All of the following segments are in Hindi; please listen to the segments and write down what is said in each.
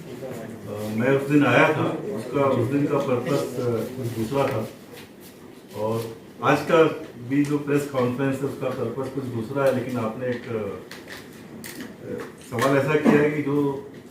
मैं उस दिन आया था, उस दिन का पर्पस कुछ दूसरा था और आज का भी जो प्रेस कॉन्फ्रेंस है उसका पर्पस कुछ दूसरा है। लेकिन आपने एक सवाल ऐसा किया है कि जो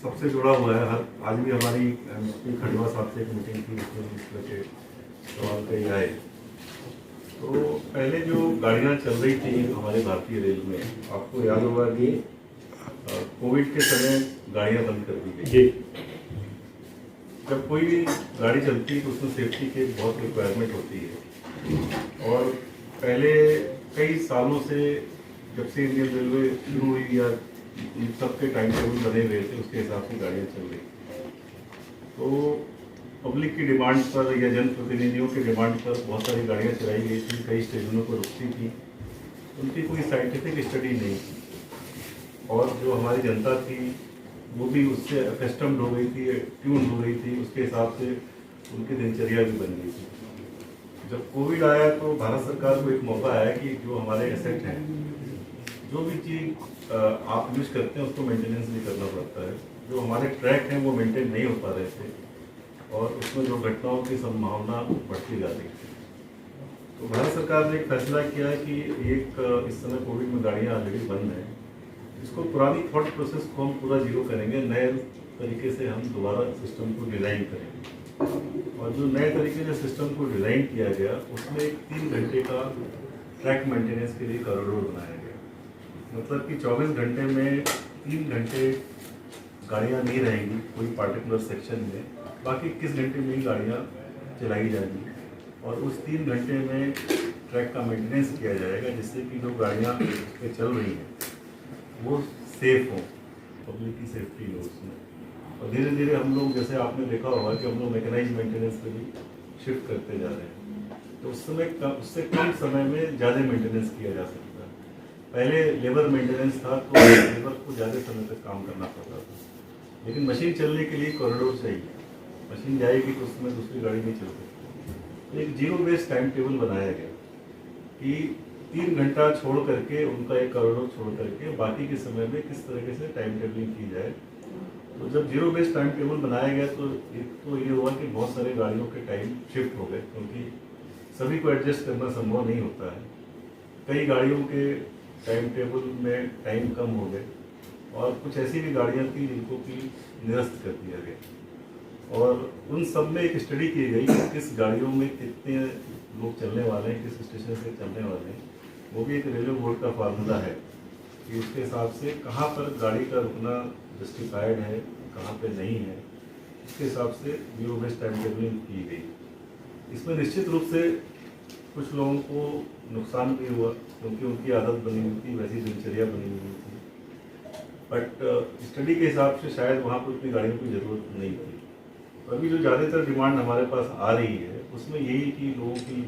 सबसे जुड़ा हुआ है। आज भी हमारी एमपी खंडवा साहब से एक मीटिंग थी, उसमें इस तरह के सवाल कई आए। तो पहले जो गाड़ियाँ चल रही थी हमारे भारतीय रेल में, आपको याद होगा कि कोविड के समय गाड़ियाँ बंद कर दी गई। जब कोई भी गाड़ी चलती है तो उसमें सेफ्टी की बहुत रिक्वायरमेंट होती है और पहले कई सालों से जब से इंडियन रेलवे शुरू हुई या सबके टाइम टेबल बने हुए थे उसके हिसाब से गाड़ियाँ चल रही। तो पब्लिक की डिमांड पर या जनप्रतिनिधियों की डिमांड पर बहुत सारी गाड़ियाँ चलाई गई थी, कई स्टेशनों पर रुकती थी। उनकी कोई साइंटिफिक स्टडी नहीं थी और जो हमारी जनता थी वो भी उससे अकस्टम्ड हो गई थी, ट्यून हो गई थी, उसके हिसाब से उनकी दिनचर्या भी बन गई थी। जब कोविड आया तो भारत सरकार को एक मौका आया कि जो हमारे एसेट हैं, जो भी चीज़ आप यूज करते हैं उसको मेंटेनेंस भी करना पड़ता है। जो हमारे ट्रैक हैं वो मेंटेन नहीं हो पा रहे थे और उसमें जो घटनाओं की संभावना बढ़ती जा रही थी। तो भारत सरकार ने एक फैसला किया कि एक इस समय कोविड में गाड़ियाँ ऑलरेडी बंद हैं, इसको पुरानी थॉट प्रोसेस को हम पूरा जीरो करेंगे, नए तरीके से हम दोबारा सिस्टम को डिज़ाइन करेंगे। और जो नए तरीके से सिस्टम को डिज़ाइन किया गया उसमें एक 3 घंटे का ट्रैक मेंटेनेंस के लिए कॉरिडोर बनाया गया। मतलब कि 24 घंटे में 3 घंटे गाड़ियाँ नहीं रहेंगी कोई पार्टिकुलर सेक्शन में, बाकी 21 घंटे में ही गाड़ियाँ चलाई जाएंगी और उस 3 घंटे में ट्रैक का मेंटेनेंस किया जाएगा जिससे कि जो गाड़ियाँ पे चल रही हैं वो सेफ हो, पब्लिक की सेफ्टी हो उसमें। और धीरे धीरे हम लोग, जैसे आपने देखा होगा कि हम लोग मैकेनाइज मेंटेनेंस पे भी शिफ्ट करते जा रहे हैं, तो उससे कम समय में ज़्यादा मेंटेनेंस किया जा सकता है। पहले लेबर मेंटेनेंस था तो लेबर को ज़्यादा समय तक काम करना पड़ता था, लेकिन मशीन चलने के लिए कॉरिडोर चाहिए। मशीन जाएगी तो उसमें दूसरी गाड़ी नहीं चल सकती। तो एक जीरो बेस्ड टाइम टेबल बनाया गया कि 3 घंटा छोड़ करके उनका एक कॉरिडोर छोड़ करके बाकी के समय में किस तरीके से टाइम टेबलिंग की जाए। तो जब जीरो बेस्ड टाइम टेबल बनाया गया तो एक तो ये हुआ कि बहुत सारे गाड़ियों के टाइम शिफ्ट हो गए, क्योंकि सभी को एडजस्ट करना संभव नहीं होता है। कई गाड़ियों के टाइम टेबल में टाइम कम हो गए और कुछ ऐसी भी गाड़ियाँ थी जिनको कि निरस्त कर दिया गया। और उन सब में एक स्टडी की गई कि किस गाड़ियों में कितने लोग चलने वाले हैं, किस स्टेशन से चलने वाले हैं। वो भी एक रेलवे बोर्ड का फार्मूला है कि उसके हिसाब से कहाँ पर गाड़ी का रुकना जस्टिफाइड है, कहाँ पे नहीं है, उसके हिसाब से जीरो बेस्ड टाइम टेबलिंग की गई। इसमें निश्चित रूप से कुछ लोगों को नुकसान भी हुआ क्योंकि उनकी आदत बनी हुई थी, वैसी दिनचर्या बनी हुई थी। बट स्टडी के हिसाब से शायद वहाँ पर उतनी गाड़ियों की ज़रूरत नहीं थी। तो अभी जो ज़्यादातर डिमांड हमारे पास आ रही है उसमें यही कि लोगों की,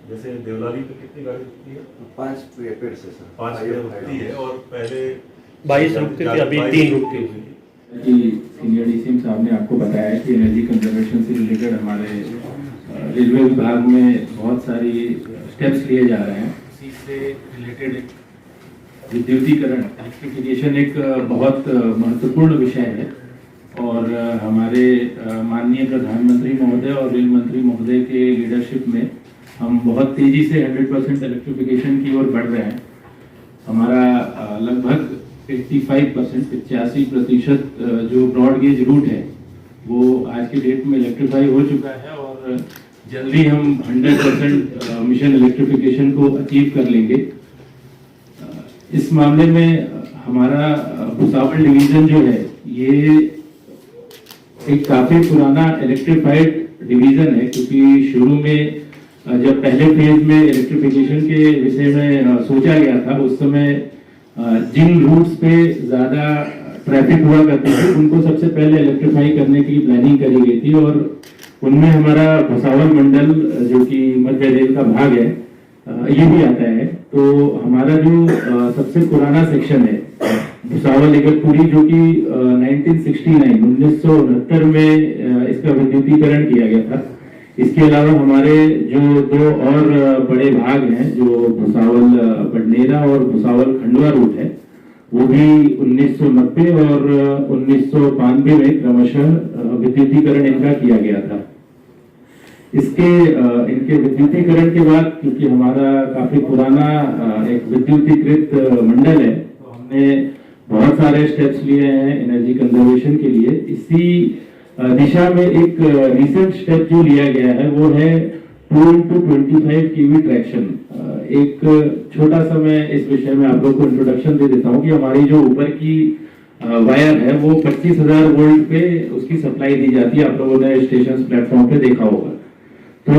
जैसे देवलाली पे कितनी गाड़ी रुकती है? 5 पेड़ से सर 5 पेड़ रुकती है और पहले 22 रुकती थी, अभी 3 रुकती है। कि सीनियर डीसीएम साहब ने आपको बताया कि एनर्जी कंजर्वेशन से रिलेटेड हमारे रेलवे विभाग में बहुत सारी स्टेप्स लिए जा रहे हैं। इसी से रिलेटेड विद्युतीकरण, इलेक्ट्रिफिकेशन एक बहुत महत्वपूर्ण विषय है और हमारे माननीय प्रधानमंत्री महोदय और रेल मंत्री महोदय के लीडरशिप में हम बहुत तेजी से 100% इलेक्ट्रिफिकेशन की ओर बढ़ रहे हैं। हमारा लगभग 85% जो ब्रॉड गेज रूट है वो आज के डेट में इलेक्ट्रीफाई हो चुका है और जल्दी हम 100% मिशन इलेक्ट्रिफिकेशन को अचीव कर लेंगे। इस मामले में हमारा भुसावल डिवीजन जो है ये एक काफी पुराना इलेक्ट्रीफाइड डिवीजन है, क्योंकि शुरू में जब पहले फेज में इलेक्ट्रिफिकेशन के विषय में सोचा गया था उस समय जिन रूट्स पे ज्यादा ट्रैफिक हुआ करती थी उनको सबसे पहले इलेक्ट्रीफाई करने की प्लानिंग करी गई थी और उनमें हमारा भुसावल मंडल जो कि मध्य रेल का भाग है ये भी आता है। तो हमारा जो सबसे पुराना सेक्शन है भुसावल इगतपुरी जो कि 1969 में इसका विद्युतीकरण किया गया था। इसके अलावा हमारे जो 2 और बड़े भाग हैं जो भुसावल बडनेरा और भुसावल खंडवा रूट है वो भी 1990 और 1992 में क्रमशः विद्युतीकरण इनका किया गया था। इसके इनके विद्युतीकरण के बाद, क्योंकि हमारा काफी पुराना एक विद्युतीकृत मंडल है, तो हमने बहुत सारे स्टेप्स लिए हैं एनर्जी कंजर्वेशन के लिए। इसी दिशा में एक रिसेंट स्टेप जो लिया गया है वो है 2x25 kV ट्रैक्शन। एक छोटा सा मैं इस विषय में आप लोग को इंट्रोडक्शन दे देता हूँ कि हमारी जो ऊपर की वायर है वो 25,000 वोल्ट पे उसकी सप्लाई दी जाती है। आप लोगों ने स्टेशन प्लेटफॉर्म पे देखा होगा। तो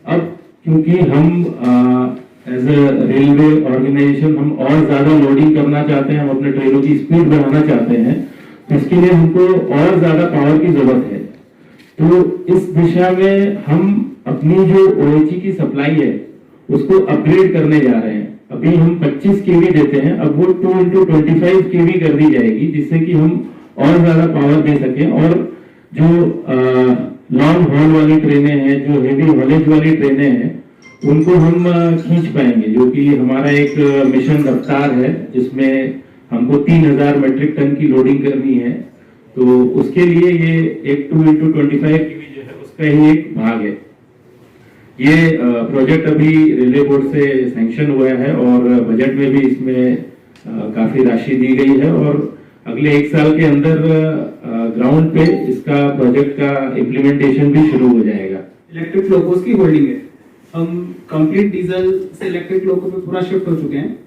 अब क्योंकि हम एज ए रेलवे ऑर्गेनाइजेशन हम और ज्यादा लोडिंग करना चाहते हैं, हम अपने ट्रेनों की स्पीड बढ़ाना चाहते हैं, तो इसके लिए हमको और ज्यादा पावर की जरूरत है। तो इस दिशा में हम अपनी जो OHE की सप्लाई है उसको अपग्रेड करने जा रहे हैं। अभी हम 25 kV देते हैं, अब वो 2x25 kV कर दी जाएगी, जिससे कि हम और ज्यादा पावर दे सकें। और जो लॉन्ग हॉल वाली ट्रेनें हैं, जो हेवी हॉलेज वाली ट्रेनें हैं, उनको हम खींच पाएंगे, जो कि हमारा एक मिशन रफ्तार है, जिसमें हमको 3000 मीट्रिक टन की लोडिंग करनी है। तो उसके लिए ये एक 2x25 kV जो है उसका ही एक भाग है। ये प्रोजेक्ट अभी रेलवे बोर्ड से सैंक्शन हुआ है और बजट में भी इसमें काफी राशि दी गई है और अगले 1 साल के अंदर ग्राउंड पे इसका प्रोजेक्ट का इम्प्लीमेंटेशन भी शुरू हो जाएगा। इलेक्ट्रिक लोकोस की होल्डिंग है। हम कंप्लीट डीजल से इलेक्ट्रिक लोको पे पूरा शिफ्ट हो चुके हैं।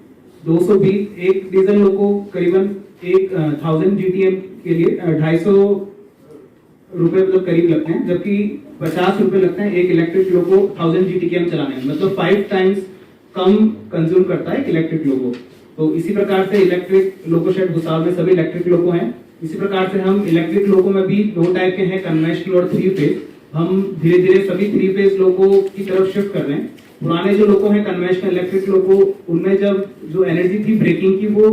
220 एक डीजल लोको करीबन 1000 GTM के लिए 250 रुपए मतलब करीब लगते हैं, जबकि 50 रुपए लगते हैं एक इलेक्ट्रिक लोको 1000 GTM चलाने में। मतलब 5 टाइम्स कम कंज्यूम करता है इलेक्ट्रिक लोको। तो इसी प्रकार से इलेक्ट्रिक लोको शेड भुसावल में सभी इलेक्ट्रिक लोको हैं। इसी प्रकार से हम इलेक्ट्रिक लोको में भी 2 टाइप के हैं, कन्वेंशनल और 3 फेज। हम धीरे धीरे सभी 3 फेज लोको की तरफ शिफ्ट कर रहे हैं। पुराने जो लोको हैं कन्वेंशनल इलेक्ट्रिक लोको, उनमें जब जो एनर्जी थी ब्रेकिंग की वो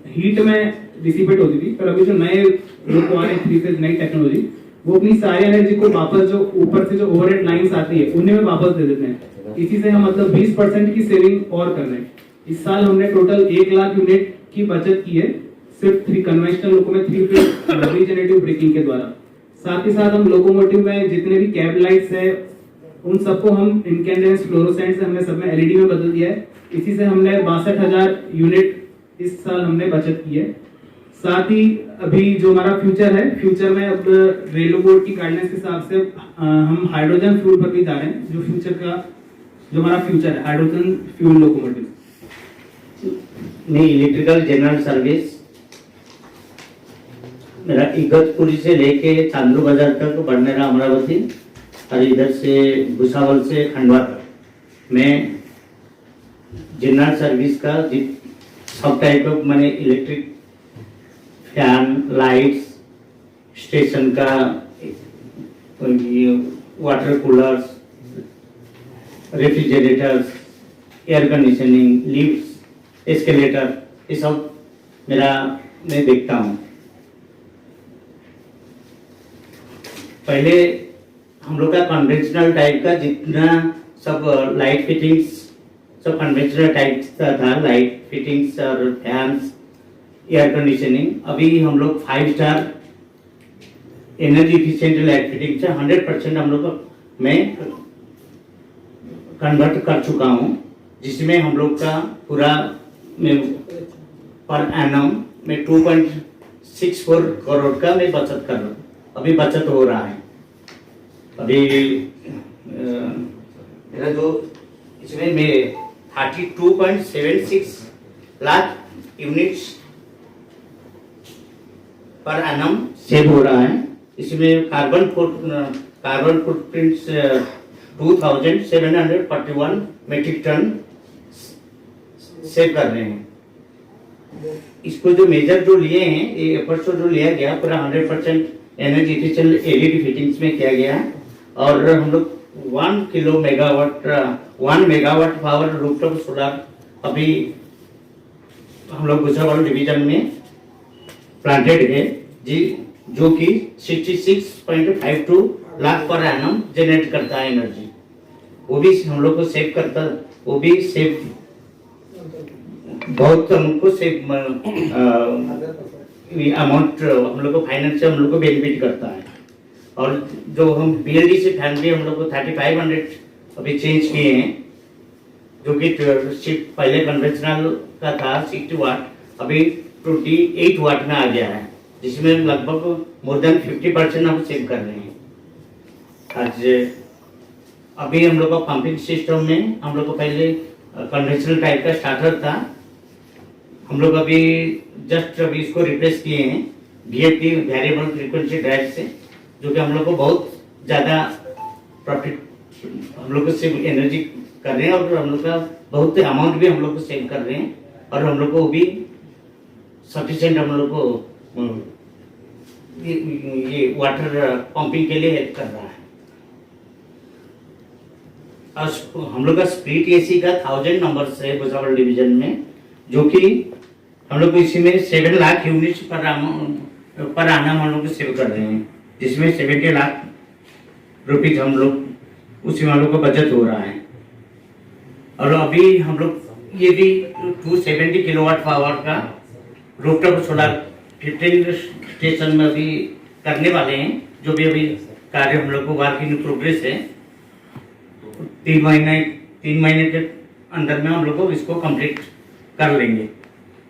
हीट में डिसिपेट होती थी, पर अभी जो नए लोको आ रहे हैं 3 फेज नई टेक्नोलॉजी, वो अपनी सारी एनर्जी को वापस जो ऊपर से जो ओवरहेड लाइंस आती है उन्हीं में वापस दे देते हैं। इसी से हम मतलब 20% की सेविंग और कर रहे हैं। इस साल हमने टोटल 1 लाख यूनिट की बचत की है सिर्फ 3 कन्वेंशनल लोको में 3 फेज रीजनरेटिव ब्रेकिंग के द्वारा। साथ ही साथ हम लोकोमोटिव में जितने भी कैब लाइट्स है उन सबको हम इनकैंडेंस फ्लोरोसेंट से हमने सब में LED में बदल दिया है। इसी से हमने 62,000 यूनिट इस साल हमने बचत की है। साथ ही अभी जो हमारा फ्यूचर है, फ्यूचर में अब रेलवे बोर्ड की गाइडलाइंस के हिसाब से हम हाइड्रोजन फ्यूल पर भी जा रहे हैं। जो फ्यूचर का जो हमारा फ्यूचर है हाइड्रोजन फ्यूल लोकोमोटिव। नहीं, इलेक्ट्रिकल जनरल सर्विस मेरा इगतपुरी से लेके चांदू बाजार तक बड़नेरा अमरावती और इधर से भुसावल से खंडवा तक मैं जनरल सर्विस का सब टाइप ऑफ मैंने इलेक्ट्रिक फैन, लाइट्स, स्टेशन का water coolers, refrigerators, air conditioning, lifts, escalator, ये सब मैं देखता हूँ। पहले हम लोग का कन्वेंशनल टाइप का जितना सब लाइट फिटिंग्स सब कन्वेंशनल टाइप का था, लाइट फिटिंग्स और फैंस, एयर कंडीशनिंग। अभी हम लोग 5 star energy efficient light fitting से 100% हम लोग मैं कन्वर्ट कर चुका हूँ, जिसमें हम लोग का पूरा में पर एनम में 2.64 करोड़ का मैं बचत कर रहा हूँ। अभी बचत हो रहा है। अभी मेरा जो इसमें मैं 32.76 lakh units per annum save हो रहा है। इसमें carbon footprints 2741 metric tonne save कर रहे हैं। इसको जो मेजर जो लिए हैं, ये एफर्ट्स जो लिया गया पूरा 100% एनर्जी एफिशिएंट LED फिटिंग्स में किया गया है। और हम लोग 1 मेगावाट पावर रूफटॉप सोलर अभी हम लोग भुसावल डिवीजन में प्लांटेड है जी, जो कि 66.52 लाख पर एनम जनरेट करता है एनर्जी। वो भी हम लोग को सेव करता, वो भी सेव बहुत हमको से अमाउंट हम लोग को फाइनेंस से हम लोग को बेनिफिट करता है। और जो हम BLD से फैन भी हम लोग को 3500 अभी चेंज किए हैं, जो कि शिफ्ट पहले कन्वेंशनल का था 60 वाट, अभी 28 वाट में आ गया है, जिसमें लगभग मोर देन 50% हम सेव कर रहे हैं। आज अभी हम लोग का पंपिंग सिस्टम में हम लोग को पहले कन्वेंशनल टाइप का स्टार्टर था, हम लोग अभी जस्ट अभी इसको रिप्लेस किए हैं VFD वेरिएबल फ्रीक्वेंसी ड्राइव से, जो कि हम लोग को बहुत ज़्यादा प्रॉफिट हम लोग को सेव एनर्जी कर रहे हैं और हम लोग का बहुत अमाउंट भी हम लोग को सेव कर रहे हैं और हम लोग को भी सफिशिएंट हम लोग को ये वाटर पंपिंग के लिए हेल्प कर रहा है। और हम लोग का स्प्लिट AC का 1000 नंबर्स है भुसावल डिवीजन में, जो कि हम लोग इसी में 7 लाख यूनिट्स पर आना हम लोग को सेव कर रहे हैं, जिसमें 70 लाख रुपीज हम लोग उसी में हम लोग का बचत हो रहा है। और अभी हम लोग ये भी 270 किलोवाट पावर का रूफटॉप सोलर 15 स्टेशन में अभी करने वाले हैं, जो भी अभी कार्य हम लोग को वर्क इन प्रोग्रेस है। 3 महीने के अंदर में हम लोग को इसको कंप्लीट कर लेंगे।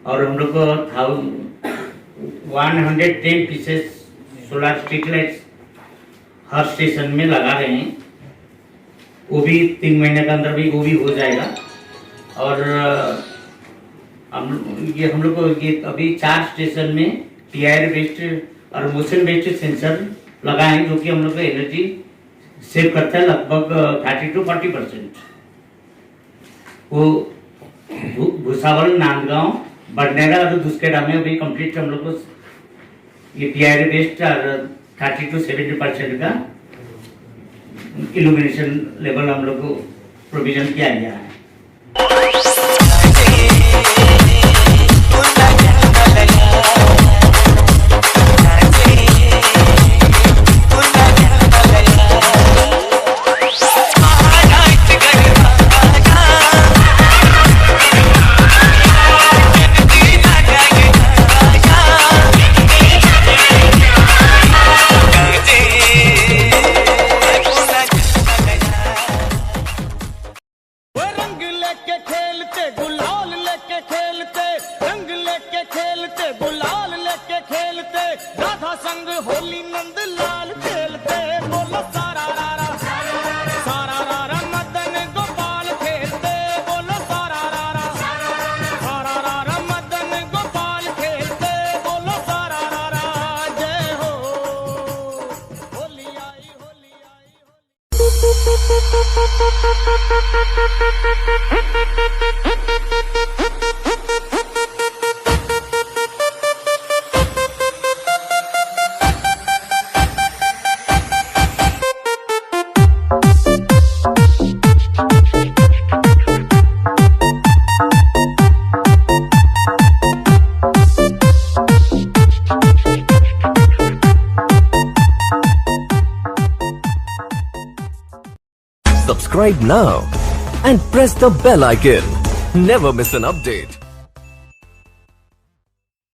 और हम लोग को 110 पीसेस सोलर स्ट्रीट लाइट्स हर स्टेशन में लगा रहे हैं, वो भी 3 महीने के अंदर भी वो भी हो जाएगा। और हम लोग को ये अभी 4 स्टेशन में PIR बेस्ड और मोशन बेस्ड सेंसर लगाए हैं, जो कि हम लोग को एनर्जी सेव करता है लगभग 30 to 40%। वो भुसावल, नांदगांव, बडनेरा और दुस्केड़ा में अभी कंप्लीट हम लोग को ये PIR बेस्ड और 30 to 70% का इल्यूमिनेशन लेवल हम लोग को प्रोविजन किया गया है। होली नंद लाल खेलते, बोलो सारा रारा सारा रारा, मदन गोपाल खेलते, बोलो सारा रारा सारा रारा, मदन गोपाल खेलते, बोलो सारा रारा। जय हो होली आई, Holi Subscribe now and press the bell icon. Never miss an update.